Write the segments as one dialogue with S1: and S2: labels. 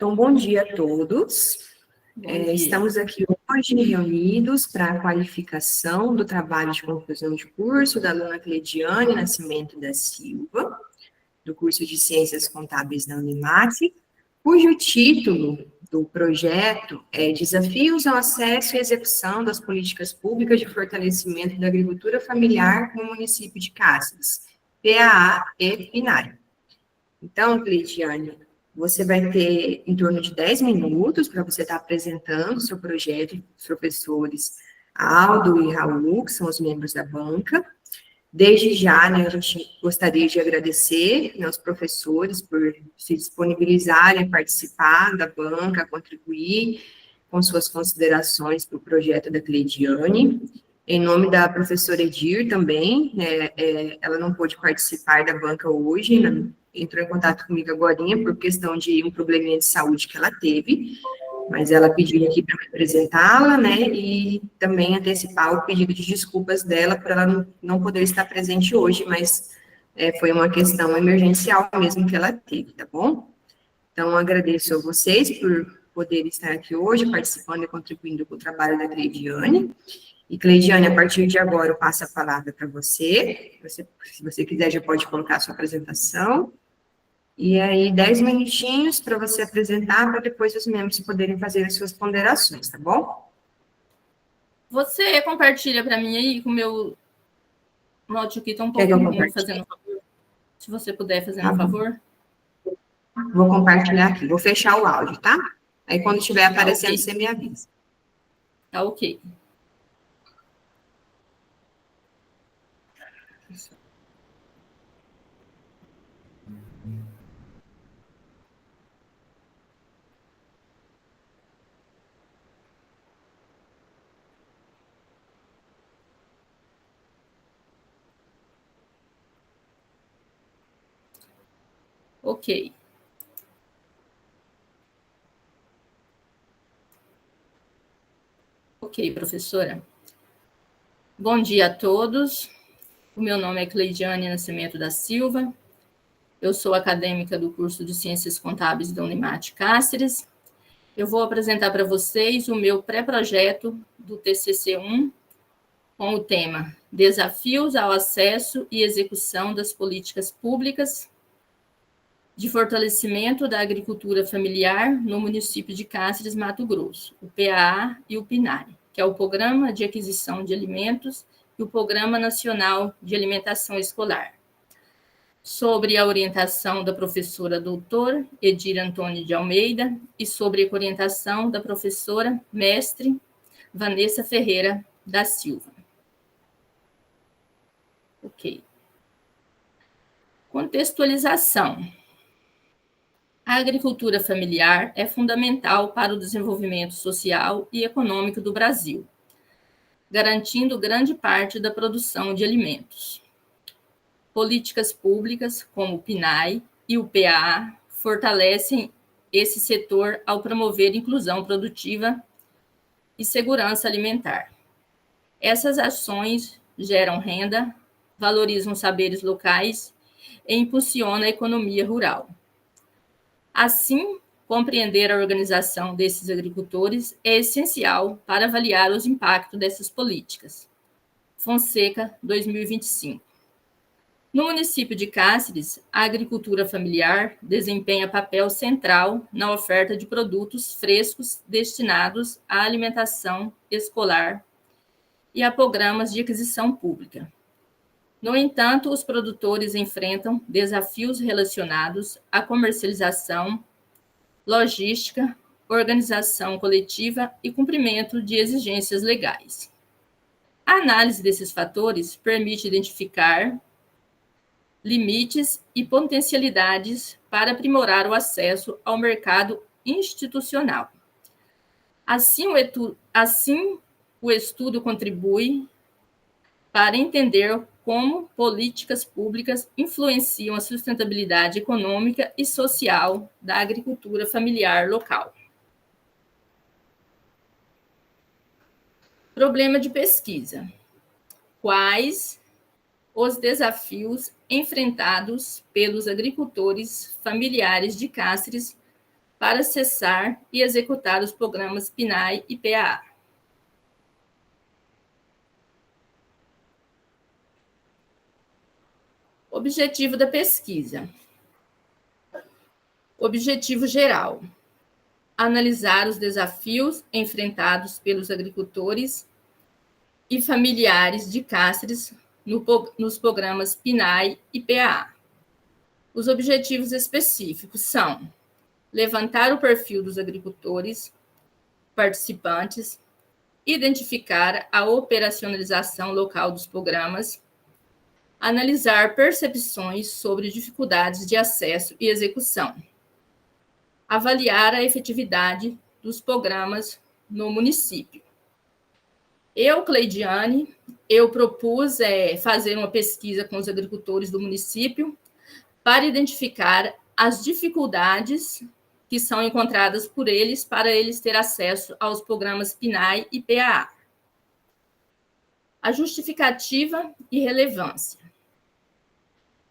S1: Então, bom dia a todos. Estamos aqui hoje reunidos para a qualificação do trabalho de conclusão de curso da aluna Cleidiane Nascimento da Silva, do curso de Ciências Contábeis da Unimac, cujo título do projeto é Desafios ao Acesso e Execução das Políticas Públicas de Fortalecimento da Agricultura Familiar no município de Cáceres, PAA e Pinário. Então, Cleidiane, você vai ter em torno de 10 minutos para você estar apresentando o seu projeto, os professores Aldo e Raul, que são os membros da banca. Desde já, né, a gente gostaria de agradecer, né, aos professores por se disponibilizarem a participar da banca, contribuir com suas considerações para o projeto da Cleidiane. Em nome da professora Edir também, ela não pôde participar da banca hoje, né, entrou em contato comigo agora por questão de um probleminha de saúde que ela teve, mas ela pediu aqui para apresentá-la, né, e também antecipar o pedido de desculpas dela por ela não poder estar presente hoje, mas foi uma questão emergencial mesmo que ela teve, tá bom? Então, agradeço a vocês por poderem estar aqui hoje, participando e contribuindo com o trabalho da Cleidiane. E, Cleidiane, a partir de agora eu passo a palavra para você. Se você quiser, já pode colocar a sua apresentação. E aí, 10 minutinhos para você apresentar, para depois os membros poderem fazer as suas ponderações, tá bom?
S2: Você compartilha para mim aí com o meu note aqui, está um pouco fazendo um favor. Se você puder fazer um favor.
S1: Vou compartilhar aqui, vou fechar o áudio, tá? Aí quando estiver aparecendo, você me avisa.
S2: Tá ok. Ok. Ok, professora. Bom dia a todos. O meu nome é Cleidiane Nascimento da Silva. Eu sou acadêmica do curso de Ciências Contábeis da Unimac Cáceres. Eu vou apresentar para vocês o meu pré-projeto do TCC1 com o tema Desafios ao Acesso e Execução das Políticas Públicas de Fortalecimento da Agricultura Familiar no município de Cáceres, Mato Grosso, o PAA e o PNAE, que é o Programa de Aquisição de Alimentos e o Programa Nacional de Alimentação Escolar, sobre a orientação da professora doutora Edir Antônio de Almeida e sobre a orientação da professora mestre Vanessa Ferreira da Silva. Ok. Contextualização. A agricultura familiar é fundamental para o desenvolvimento social e econômico do Brasil, garantindo grande parte da produção de alimentos. Políticas públicas, como o PNAE e o PAA, fortalecem esse setor ao promover inclusão produtiva e segurança alimentar. Essas ações geram renda, valorizam saberes locais e impulsionam a economia rural. Assim, compreender a organização desses agricultores é essencial para avaliar os impactos dessas políticas. Fonseca, 2025. No município de Cáceres, a agricultura familiar desempenha papel central na oferta de produtos frescos destinados à alimentação escolar e a programas de aquisição pública. No entanto, os produtores enfrentam desafios relacionados à comercialização, logística, organização coletiva e cumprimento de exigências legais. A análise desses fatores permite identificar limites e potencialidades para aprimorar o acesso ao mercado institucional. Assim, o estudo contribui para entender como políticas públicas influenciam a sustentabilidade econômica e social da agricultura familiar local. Problema de pesquisa. Quais os desafios enfrentados pelos agricultores familiares de Cáceres para acessar e executar os programas PNAE e PAA. Objetivo da pesquisa. Objetivo geral: analisar os desafios enfrentados pelos agricultores e familiares de Cáceres nos programas PNAE e PAA. Os objetivos específicos são levantar o perfil dos agricultores participantes, identificar a operacionalização local dos programas, analisar percepções sobre dificuldades de acesso e execução, avaliar a efetividade dos programas no município. Cleidiane, propus fazer uma pesquisa com os agricultores do município para identificar as dificuldades que são encontradas por eles para eles ter acesso aos programas PNAE e PAA. A justificativa e relevância.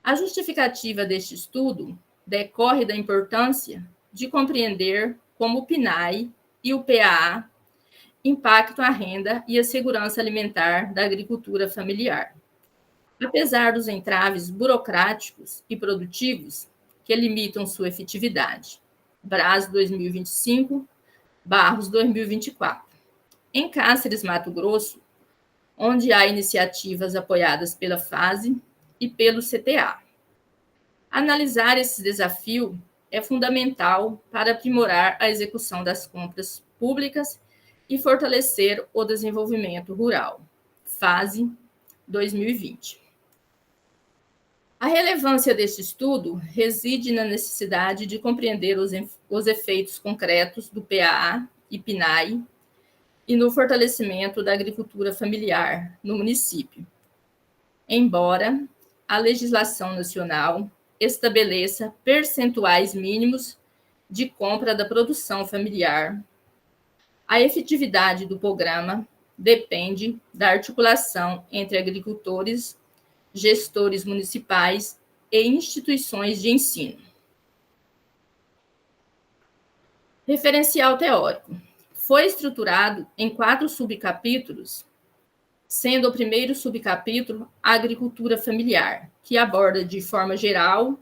S2: A justificativa deste estudo decorre da importância de compreender como o PNAE e o PAA impactam a renda e a segurança alimentar da agricultura familiar. Apesar dos entraves burocráticos e produtivos que limitam sua efetividade. Braz 2025, Barros 2024. Em Cáceres, Mato Grosso, onde há iniciativas apoiadas pela FASE e pelo CTA. Analisar esse desafio é fundamental para aprimorar a execução das compras públicas e fortalecer o desenvolvimento rural. FASE 2020. A relevância deste estudo reside na necessidade de compreender os efeitos concretos do PAA e PNAE e no fortalecimento da agricultura familiar no município. Embora a legislação nacional estabeleça percentuais mínimos de compra da produção familiar, a efetividade do programa depende da articulação entre agricultores, gestores municipais e instituições de ensino. Referencial teórico. Foi estruturado em 4 subcapítulos, sendo o primeiro subcapítulo a agricultura familiar, que aborda de forma geral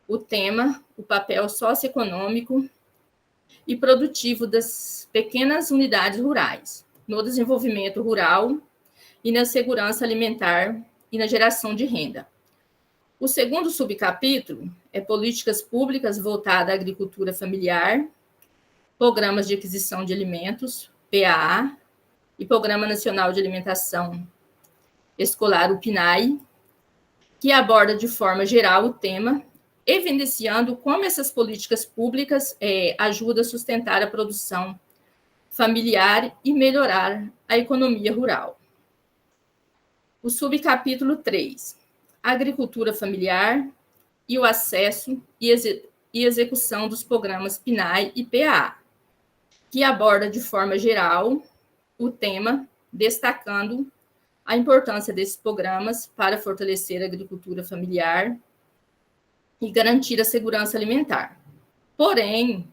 S2: o tema, o papel socioeconômico e produtivo das pequenas unidades rurais, no desenvolvimento rural e na segurança alimentar e na geração de renda. O segundo subcapítulo é políticas públicas voltadas à agricultura familiar, programas de aquisição de alimentos, PAA, e Programa Nacional de Alimentação Escolar, o PNAE, que aborda de forma geral o tema, evidenciando como essas políticas públicas ajudam a sustentar a produção familiar e melhorar a economia rural. O subcapítulo 3, agricultura familiar e o acesso e execução dos programas PNAE e PAA, que aborda de forma geral o tema, destacando a importância desses programas para fortalecer a agricultura familiar e garantir a segurança alimentar. Porém,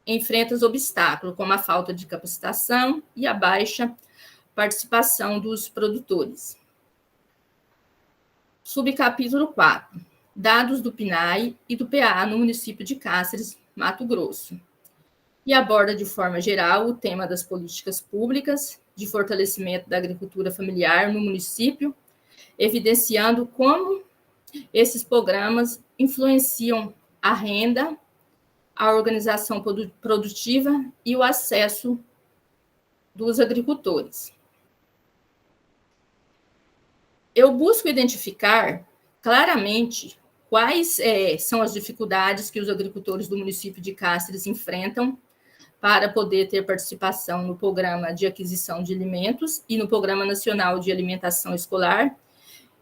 S2: enfrenta os obstáculos, como a falta de capacitação e a baixa participação dos produtores. Subcapítulo 4. Dados do PNAE e do PAA no município de Cáceres, Mato Grosso. E aborda de forma geral o tema das políticas públicas de fortalecimento da agricultura familiar no município, evidenciando como esses programas influenciam a renda, a organização produtiva e o acesso dos agricultores. Eu busco identificar claramente quais são as dificuldades que os agricultores do município de Cáceres enfrentam para poder ter participação no Programa de Aquisição de Alimentos e no Programa Nacional de Alimentação Escolar,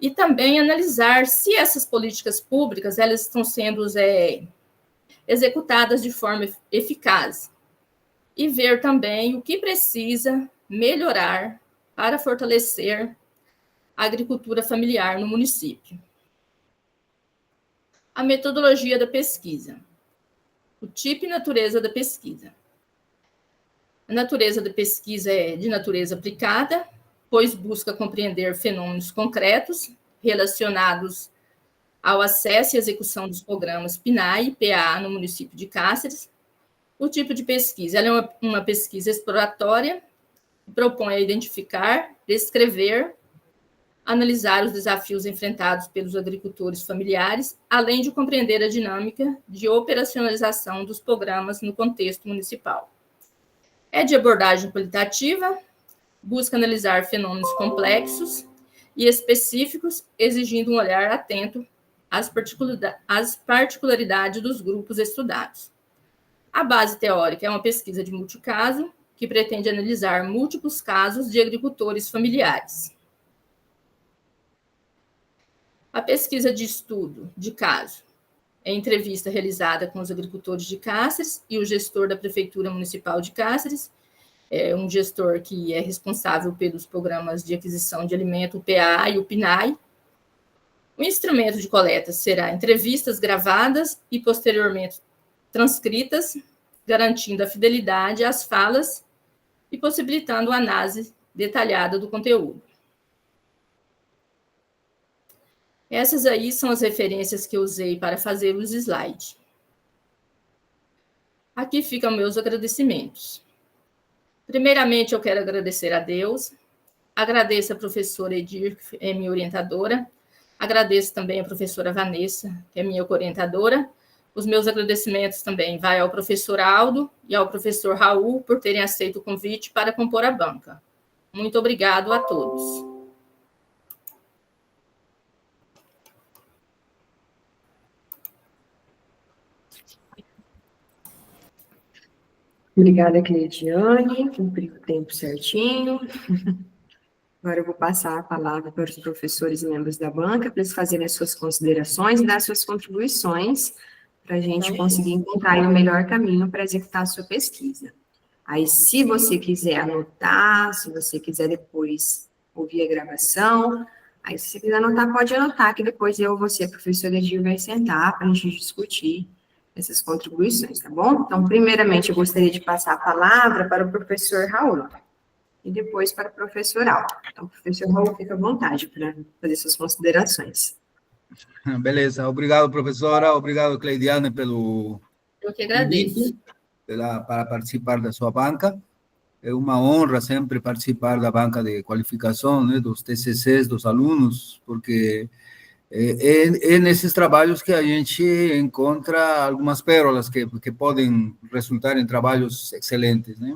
S2: e também analisar se essas políticas públicas elas estão sendo executadas de forma eficaz, e ver também o que precisa melhorar para fortalecer a agricultura familiar no município. A metodologia da pesquisa. O tipo e natureza da pesquisa. A natureza da pesquisa é de natureza aplicada, pois busca compreender fenômenos concretos relacionados ao acesso e execução dos programas PNAE e PAA no município de Cáceres. O tipo de pesquisa ela é uma pesquisa exploratória que propõe a identificar, descrever, analisar os desafios enfrentados pelos agricultores familiares, além de compreender a dinâmica de operacionalização dos programas no contexto municipal. É de abordagem qualitativa, busca analisar fenômenos complexos e específicos, exigindo um olhar atento às particularidades dos grupos estudados. A base teórica é uma pesquisa de multicaso, que pretende analisar múltiplos casos de agricultores familiares. A pesquisa de estudo de caso é entrevista realizada com os agricultores de Cáceres e o gestor da Prefeitura Municipal de Cáceres, um gestor que é responsável pelos programas de aquisição de alimento, o PA e o PNAE. O instrumento de coleta será entrevistas gravadas e posteriormente transcritas, garantindo a fidelidade às falas e possibilitando a análise detalhada do conteúdo. Essas aí são as referências que eu usei para fazer os slides. Aqui ficam meus agradecimentos. Primeiramente, eu quero agradecer a Deus, agradeço a professora Edir, que é minha orientadora, agradeço também a professora Vanessa, que é minha orientadora. Os meus agradecimentos também vai ao professor Aldo e ao professor Raul por terem aceito o convite para compor a banca. Muito obrigado a todos.
S1: Obrigada, Cleidiane, cumpriu o tempo certinho. Agora eu vou passar a palavra para os professores e membros da banca, para eles fazerem as suas considerações e dar suas contribuições, para a gente conseguir encontrar aí o melhor caminho para executar a sua pesquisa. Aí, se você quiser anotar, se você quiser depois ouvir a gravação, aí se você quiser anotar, pode anotar, que depois eu ou você, professora Edir, vai sentar para a gente discutir essas contribuições, tá bom? Então, primeiramente, eu gostaria de passar a palavra para o professor Raul e depois para o professor Aldo. Então, professor Raul, fica à vontade para fazer suas considerações.
S3: Beleza, obrigado, professora, obrigado, Cleidiane, pelo
S2: Eu que agradeço.
S3: para participar da sua banca. É uma honra sempre participar da banca de qualificação, né, dos TCCs dos alunos, porque é nesses trabalhos que a gente encontra algumas pérolas que podem resultar em trabalhos excelentes, né?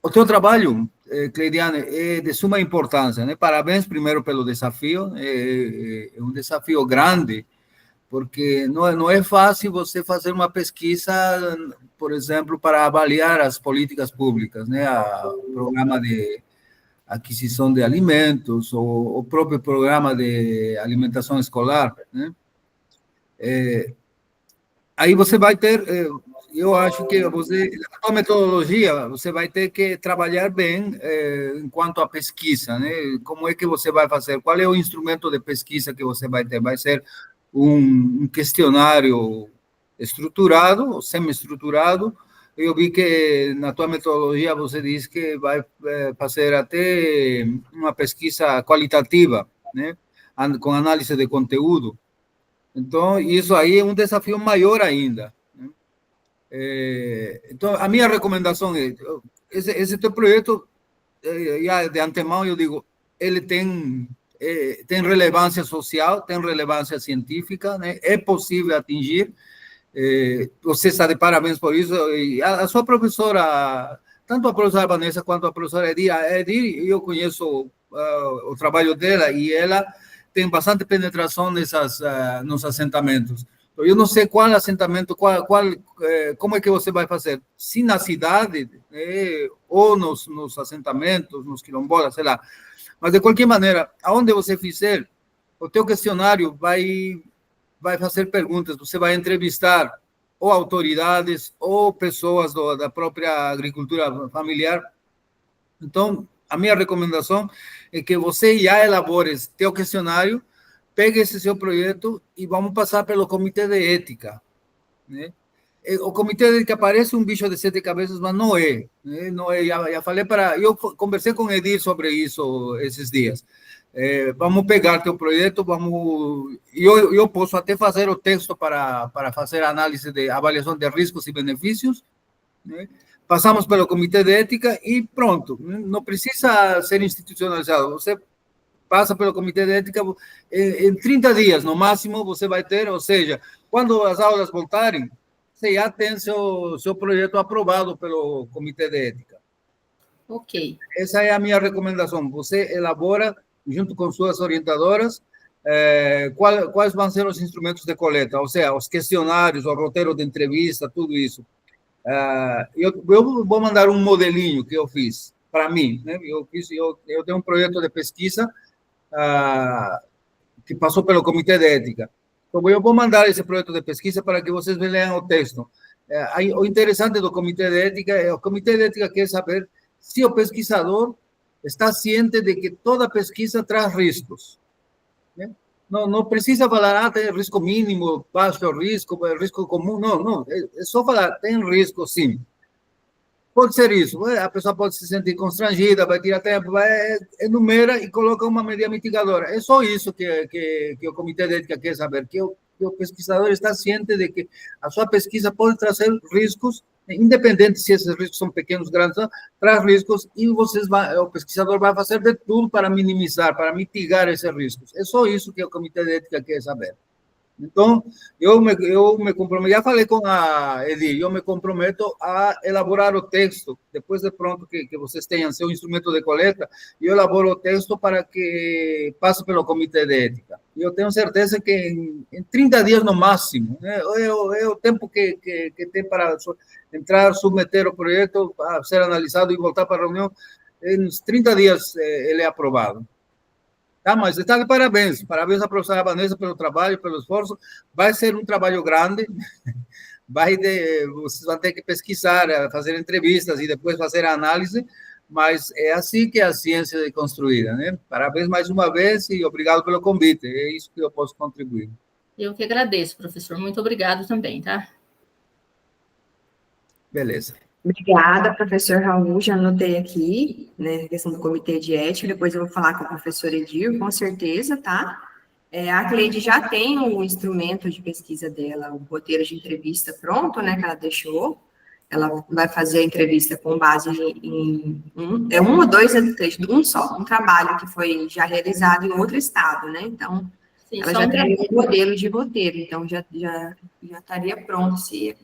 S3: O teu trabalho, Cleidiane, é de suma importância, né? Parabéns primeiro pelo desafio, é um desafio grande, porque não é fácil você fazer uma pesquisa, por exemplo, para avaliar as políticas públicas, né? O programa de aquisição de alimentos, ou o próprio programa de alimentação escolar, né? Aí você vai ter, eu acho que você, a sua metodologia, você vai ter que trabalhar bem enquanto à pesquisa, né? Como é que você vai fazer? Qual é o instrumento de pesquisa que você vai ter? Vai ser um questionário estruturado, ou semi-estruturado. Eu vi que na tua metodologia você diz que vai fazer até uma pesquisa qualitativa, né? Com análise de conteúdo. Então, isso aí é um desafio maior ainda, né? Então, a minha recomendação é, esse teu projeto, já de antemão eu digo, ele tem relevância social, tem relevância científica, né? É possível atingir. Você está de parabéns por isso. E a sua professora, tanto a professora Vanessa quanto a professora Edir, eu conheço o trabalho dela e ela tem bastante penetração nos assentamentos. Eu não sei qual assentamento, como é que você vai fazer, se na cidade, ou nos assentamentos, nos quilombolas, sei lá. Mas, de qualquer maneira, aonde você fizer, o teu questionário vai fazer perguntas, você vai entrevistar ou autoridades ou pessoas da própria agricultura familiar. Então, a minha recomendação é que você já elabore teu questionário, pegue esse seu projeto e vamos passar pelo comitê de ética. né? O comitê de ética parece um bicho de 7 cabeças, mas não é, né? Não é. Já falei eu conversei com o Edir sobre isso esses dias. Vamos pegar teu projeto, eu posso até fazer o texto para fazer análise de avaliação de riscos e benefícios, né? Passamos pelo comitê de ética e pronto, não precisa ser institucionalizado. Você passa pelo comitê de ética, em 30 dias, no máximo, você vai ter, ou seja, quando as aulas voltarem, você já tem seu projeto aprovado pelo comitê de ética.
S2: Ok.
S3: Essa é a minha recomendação. Você elabora, junto com suas orientadoras, quais vão ser os instrumentos de coleta, ou seja, os questionários, o roteiro de entrevista, tudo isso. Eu vou mandar um modelinho que eu fiz para mim, né? Eu tenho um projeto de pesquisa que passou pelo comitê de ética. Então, eu vou mandar esse projeto de pesquisa para que vocês leiam o texto. O interessante do comitê de ética é o comitê de ética quer saber se o pesquisador está ciente de que toda pesquisa traz riscos, né? Não precisa falar, tem risco mínimo, baixo risco comum, não. É só falar, tem risco sim. Pode ser isso, a pessoa pode se sentir constrangida, vai tirar tempo, enumera e coloca uma medida mitigadora. É só isso que o comitê de ética quer saber, que o pesquisador está ciente de que a sua pesquisa pode trazer riscos, independente se esses riscos são pequenos, grandes, traz riscos, e o pesquisador vai fazer de tudo para minimizar, para mitigar esses riscos. É só isso que o comitê de ética quer saber. Então, eu me comprometo, já falei com a Edir, eu me comprometo a elaborar o texto, depois de pronto que vocês tenham seu instrumento de coleta, eu elaboro o texto para que passe pelo comitê de ética. E eu tenho certeza que em 30 dias no máximo, né, é o tempo que tem para entrar, submeter o projeto, a ser analisado e voltar para a reunião, em 30 dias ele é aprovado. Tá, mas está de parabéns. Parabéns à professora Vanessa pelo trabalho, pelo esforço. Vai ser um trabalho grande. Vocês vão ter que pesquisar, fazer entrevistas e depois fazer a análise, mas é assim que a ciência é construída, né? Parabéns mais uma vez e obrigado pelo convite. É isso que eu posso contribuir.
S2: Eu que agradeço, professor. Muito obrigado também, tá?
S3: Beleza.
S1: Obrigada, professor Raul, já anotei aqui, né, a questão do comitê de ética, depois eu vou falar com a professora Edir, com certeza, tá? A Cleide já tem o instrumento de pesquisa dela, o roteiro de entrevista pronto, né, que ela deixou, ela vai fazer a entrevista com base em um ou dois, um só, um trabalho que foi já realizado em outro estado, né, então, sim, ela já tem um modelo de roteiro, então já estaria pronto se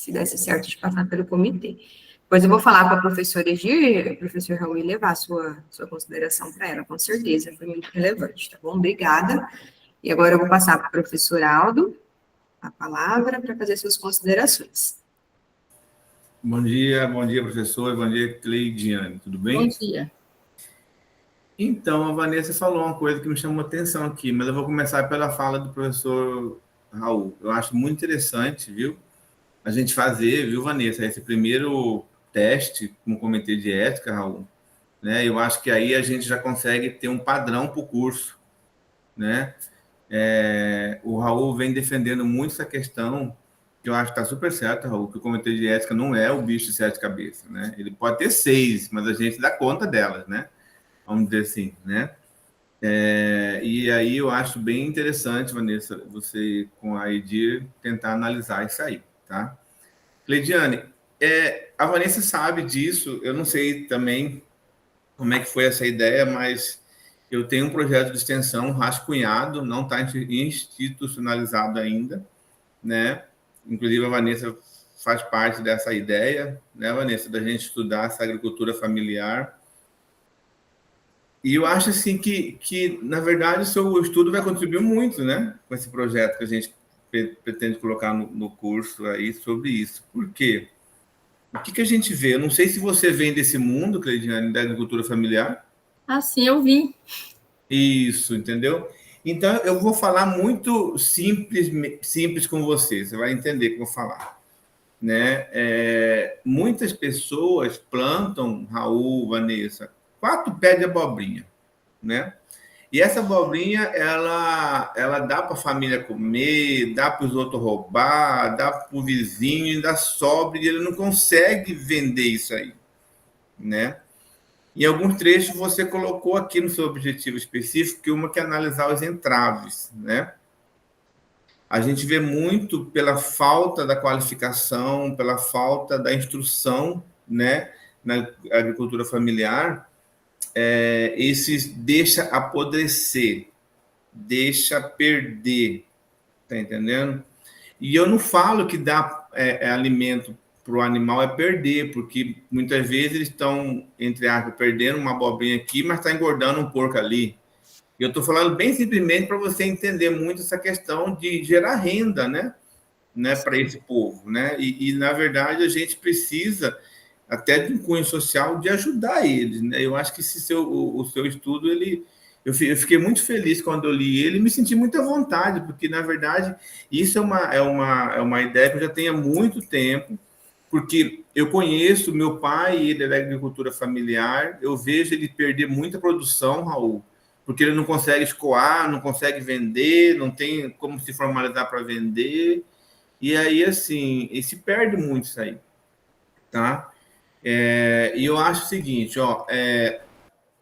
S1: desse certo de passar pelo comitê. Depois eu vou falar com a professora Egir, o professor Raul, e levar a sua consideração para ela, com certeza, foi muito relevante, tá bom? Obrigada. E agora eu vou passar para o professor Aldo a palavra para fazer suas considerações.
S4: Bom dia, professor, bom dia, Cleidiane, tudo bem?
S2: Bom dia.
S4: Então, a Vanessa falou uma coisa que me chamou a atenção aqui, mas eu vou começar pela fala do professor Raul. Eu acho muito interessante, viu? A gente fazer, viu, Vanessa, esse primeiro teste com o comitê de ética, Raul, né? Eu acho que aí a gente já consegue ter um padrão para o curso, né? O Raul vem defendendo muito essa questão, que eu acho que está super certo, Raul, que o comitê de ética não é o bicho de 7 cabeças, né? Ele pode ter 6, mas a gente dá conta delas, né? Vamos dizer assim, né? E aí eu acho bem interessante, Vanessa, você com a Edir tentar analisar isso aí. Tá? Cleidiane, a Vanessa sabe disso, eu não sei também como é que foi essa ideia, mas eu tenho um projeto de extensão rascunhado, não está institucionalizado ainda, né? Inclusive a Vanessa faz parte dessa ideia, né, Vanessa, da gente estudar essa agricultura familiar. E eu acho assim que na verdade, o seu estudo vai contribuir muito, né, com esse projeto que a gente pretende colocar no curso aí sobre isso. Por quê? O que a gente vê? Eu não sei se você vem desse mundo, Cleidiane, da agricultura familiar.
S2: Ah, sim, eu vi.
S4: Isso, entendeu? Então, eu vou falar muito simples com você. Você vai entender o que eu vou falar. Né? Muitas pessoas plantam, Raul, Vanessa, 4 pés de abobrinha, né? E essa abobrinha, ela dá para a família comer, dá para os outros roubar, dá para o vizinho, ainda sobra, e ele não consegue vender isso aí, né? Em alguns trechos você colocou aqui no seu objetivo específico que uma que é analisar os entraves, né? A gente vê muito pela falta da qualificação, pela falta da instrução, né, na agricultura familiar, esses deixa apodrecer, deixa perder, tá entendendo? E eu não falo que dar alimento para o animal é perder, porque muitas vezes eles estão, entre aspas, perdendo uma abobrinha aqui, mas está engordando um porco ali. Eu estou falando bem simplesmente para você entender muito essa questão de gerar renda, né para esse povo, né? E, na verdade, a gente precisa até de um cunho social de ajudar eles, né? Eu acho que o seu estudo, eu fiquei muito feliz quando eu li ele e me senti muito à vontade, porque, na verdade, isso é uma ideia que eu já tenho há muito tempo, porque eu conheço meu pai, ele é da agricultura familiar, eu vejo ele perder muita produção, Raul, porque ele não consegue escoar, não consegue vender, não tem como se formalizar para vender, e aí, assim, e se perde muito isso aí, tá? E eu acho o seguinte, ó,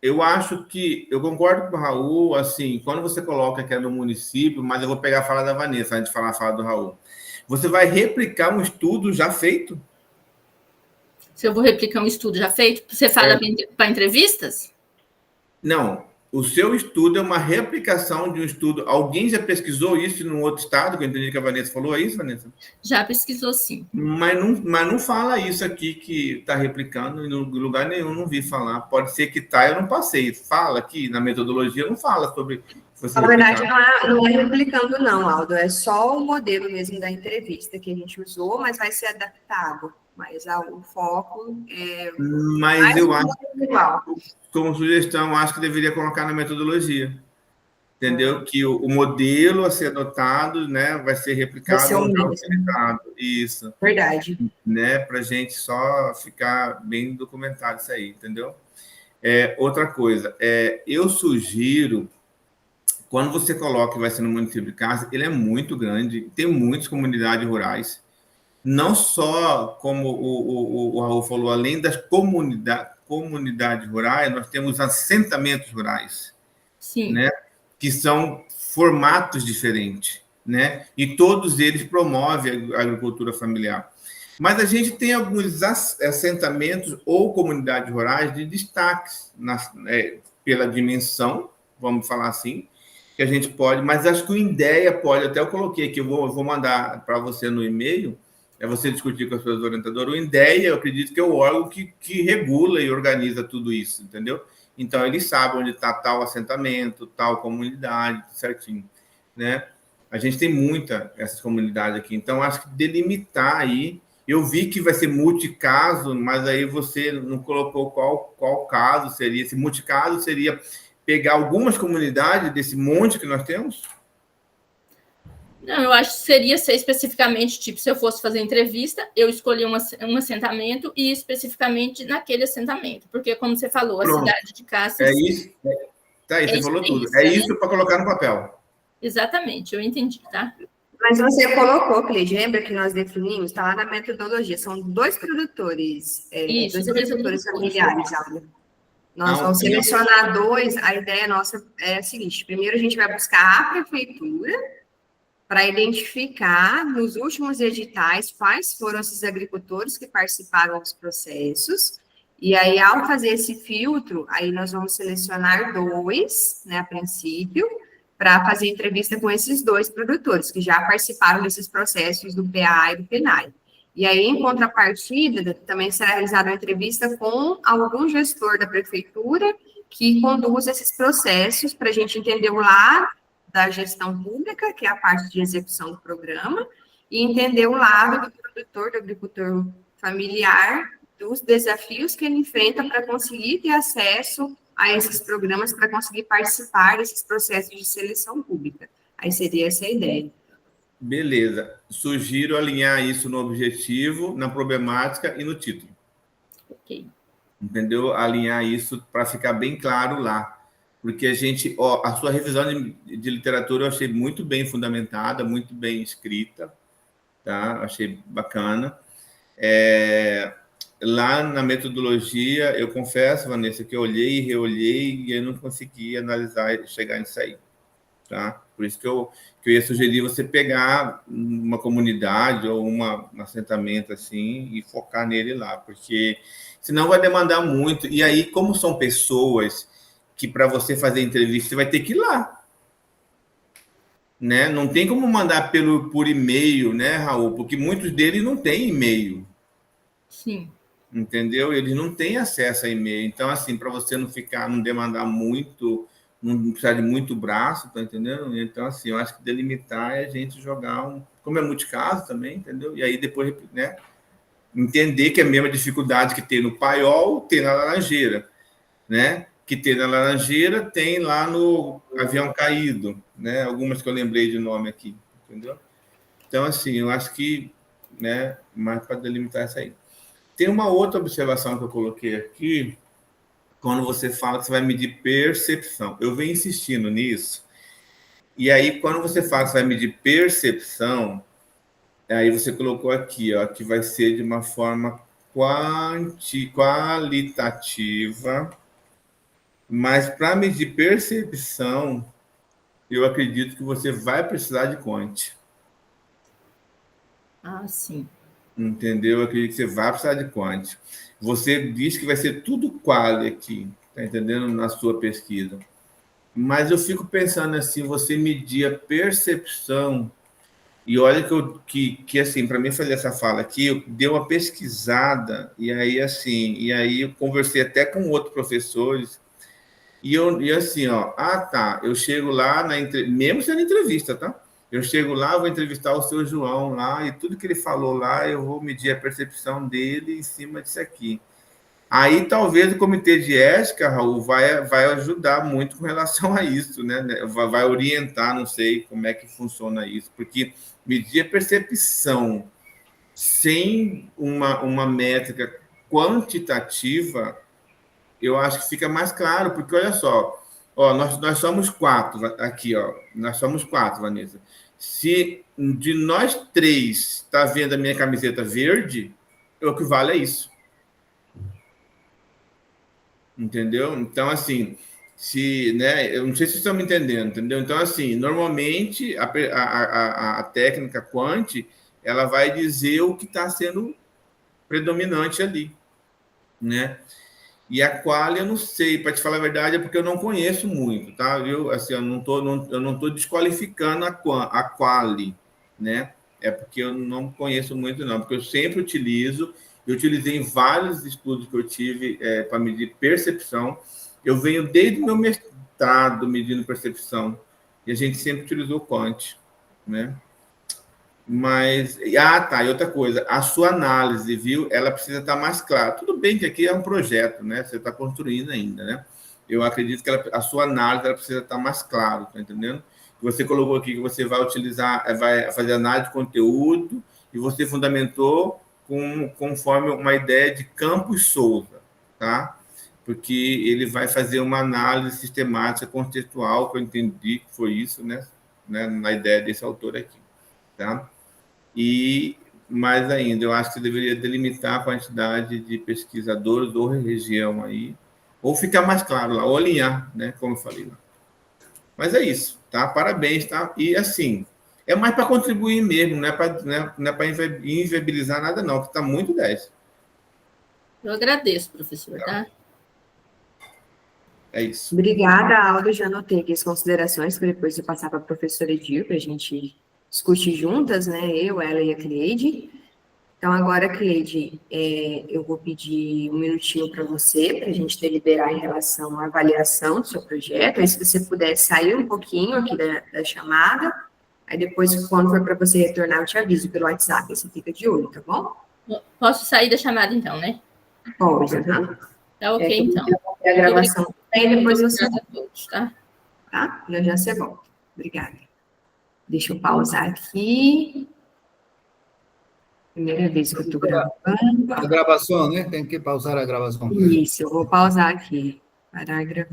S4: eu acho que, eu concordo com o Raul, assim, quando você coloca que é no município, mas eu vou pegar a fala da Vanessa, antes de falar a fala do Raul, você vai replicar um estudo já feito?
S2: Se eu vou replicar um estudo já feito, você fala para entrevistas?
S4: Não, o seu estudo é uma replicação de um estudo. Alguém já pesquisou isso num outro estado? Que eu entendi que a Vanessa falou, é isso, Vanessa?
S2: Já pesquisou, sim.
S4: Mas não fala isso aqui que está replicando, em lugar nenhum não vi falar. Pode ser que tá, eu não passei. Fala aqui na metodologia, não fala sobre.
S1: Na verdade, não é replicando, não, Aldo. É só o modelo mesmo da entrevista que a gente usou, mas vai ser adaptado. Mas o foco é.
S4: Mas eu acho, como sugestão, acho que deveria colocar na metodologia. Entendeu? Que o modelo a ser adotado, né, vai ser replicado ou não utilizado. Isso.
S1: Verdade.
S4: Né, para a gente só ficar bem documentado isso aí, entendeu? Outra coisa, eu sugiro, quando você coloca que vai ser no município de Cássia, ele é muito grande, tem muitas comunidades rurais, não só, como o Raul falou, além das comunidades rurais, nós temos assentamentos rurais.
S2: Sim.
S4: Né? Que são formatos diferentes, né? E todos eles promovem a agricultura familiar. Mas a gente tem alguns assentamentos ou comunidades rurais de destaques pela dimensão, vamos falar assim, que a gente pode, mas acho que o INDEA pode, até eu coloquei aqui, eu vou mandar para você no e-mail, você discutir com as suas orientadoras. O INDEA, eu acredito que é o órgão que regula e organiza tudo isso, entendeu? Então, eles sabem onde está tal assentamento, tal comunidade, certinho, né? A gente tem essas comunidades aqui. Então, acho que delimitar aí... Eu vi que vai ser multicaso, mas aí você não colocou qual caso seria. Esse multicaso seria pegar algumas comunidades desse monte que nós temos?
S2: Não, eu acho que seria ser especificamente, tipo, se eu fosse fazer entrevista, eu escolhi um assentamento e especificamente naquele assentamento. Porque, como você falou,
S4: Pronto.
S2: A cidade de Cáceres...
S4: É isso. Tá aí, você falou tudo. É isso para colocar no papel.
S2: Exatamente, eu entendi, tá?
S1: Mas você colocou, Cleide, lembra que nós definimos, está lá na metodologia, são dois produtores, dois agricultores familiares, Nós vamos selecionar dois, a ideia nossa é a seguinte, primeiro a gente vai buscar a prefeitura para identificar nos últimos editais quais foram esses agricultores que participaram dos processos, e aí ao fazer esse filtro, aí nós vamos selecionar dois, né, a princípio, para fazer entrevista com esses dois produtores, que já participaram desses processos do PAA e do PNAE. E aí, em contrapartida, também será realizada uma entrevista com algum gestor da prefeitura que conduz esses processos para a gente entender o lado da gestão pública, que é a parte de execução do programa, e entender o lado do produtor, do agricultor familiar, dos desafios que ele enfrenta para conseguir ter acesso a esses programas, para conseguir participar desses processos de seleção pública. Aí seria essa a ideia.
S4: Beleza. Sugiro alinhar isso no objetivo, na problemática e no título.
S2: Ok.
S4: Entendeu? Alinhar isso para ficar bem claro lá. porque a sua revisão de literatura eu achei muito bem fundamentada, muito bem escrita, tá? Achei bacana. Lá na metodologia, eu confesso, Vanessa, que eu olhei e reolhei e eu não consegui analisar e chegar nisso aí, tá? Por isso que eu ia sugerir você pegar uma comunidade ou um assentamento assim e focar nele lá, porque senão vai demandar muito. E aí, como são pessoas que para você fazer entrevista, você vai ter que ir lá, né? Não tem como mandar por e-mail, né, Raul? Porque muitos deles não têm e-mail.
S2: Sim.
S4: Entendeu? Eles não têm acesso a e-mail. Então, assim, para você não demandar muito, não precisar de muito braço, tá entendendo? Então, assim, eu acho que delimitar é a gente jogar como é multicaso também, entendeu? E aí depois, né, entender que é a mesma dificuldade que tem no paiol, tem na laranjeira, né? Que tem na laranjeira, tem lá no avião caído, né? Algumas que eu lembrei de nome aqui, entendeu? Então, assim, eu acho que, né, mais para delimitar essa aí. Tem uma outra observação que eu coloquei aqui, quando você fala que você vai medir percepção. Eu venho insistindo nisso. E aí, quando você fala que você vai medir percepção, aí você colocou aqui, ó, que vai ser de uma forma qualitativa, mas para medir percepção, eu acredito que você vai precisar de quant.
S2: Ah, sim.
S4: Entendeu? Eu acredito que você vai precisar de quant. Você diz que vai ser tudo quali aqui, tá entendendo? Na sua pesquisa. Mas eu fico pensando assim, você medir a percepção, e olha que assim, para mim fazer essa fala aqui, eu dei uma pesquisada, e aí eu conversei até com outros professores, e assim, ó, tá, eu chego lá, mesmo sendo entrevista, tá? Eu chego lá, vou entrevistar o seu João lá, e tudo que ele falou lá, eu vou medir a percepção dele em cima disso aqui. Aí talvez o comitê de ética, Raul, vai ajudar muito com relação a isso, né? Vai orientar, não sei como é que funciona isso, porque medir a percepção sem uma métrica quantitativa, eu acho que fica mais claro, porque olha só, ó, nós somos 4 aqui, ó, nós somos 4, Vanessa. Se de nós 3 está vendo a minha camiseta verde, o que vale é isso. Entendeu? Então, assim, né, eu não sei se vocês estão me entendendo, entendeu? Então, assim, normalmente a técnica quant, ela vai dizer o que está sendo predominante ali, né? E a qual eu não sei, para te falar a verdade, é porque eu não conheço muito, tá? Assim, eu não tô desqualificando a quali, né? É porque eu não conheço muito, não, porque eu sempre eu utilizei em vários estudos que eu tive para medir percepção. Eu venho desde o meu mestrado medindo percepção, e a gente sempre utilizou quant, né? Mas, tá, e outra coisa, a sua análise, viu? Ela precisa estar mais clara. Tudo bem que aqui é um projeto, né? Você está construindo ainda, né? Eu acredito que a sua análise ela precisa estar mais clara, tá entendendo? Você colocou aqui que você vai vai fazer análise de conteúdo e você fundamentou conforme uma ideia de Campos Souza, tá? Porque ele vai fazer uma análise sistemática contextual, que eu entendi que foi isso, né? Na ideia desse autor aqui. Tá? E mais ainda, eu acho que você deveria delimitar a quantidade de pesquisadores ou região aí, ou ficar mais claro lá, ou alinhar, né? Como eu falei lá. Mas é isso, tá? Parabéns, tá? E assim, é mais para contribuir mesmo, não é para inviabilizar nada, não, que está muito 10.
S2: Eu agradeço, professor, tá?
S4: É isso.
S1: Obrigada, Aldo. Já anotei aqui as considerações para depois eu passar para a professora Edir, para a gente discutir juntas, né? Eu, ela e a Cleide. Então, agora, Cleide, eu vou pedir um minutinho para você, para a gente deliberar em relação à avaliação do seu projeto. Aí, se você puder sair um pouquinho aqui da chamada, aí depois, quando for para você retornar, eu te aviso pelo WhatsApp, aí você fica de olho, tá bom?
S2: Posso sair da chamada, então, né?
S1: Pode, tá?
S2: Tá ok, então.
S1: A gravação tem, depois você...
S2: Obrigada a todos, tá?
S1: Tá? Já você volta. Obrigada. Deixa eu pausar aqui. Primeira vez que eu estou gravando.
S3: A gravação, né? Tem que pausar a gravação.
S1: Isso, eu vou pausar aqui. Parar a gravação.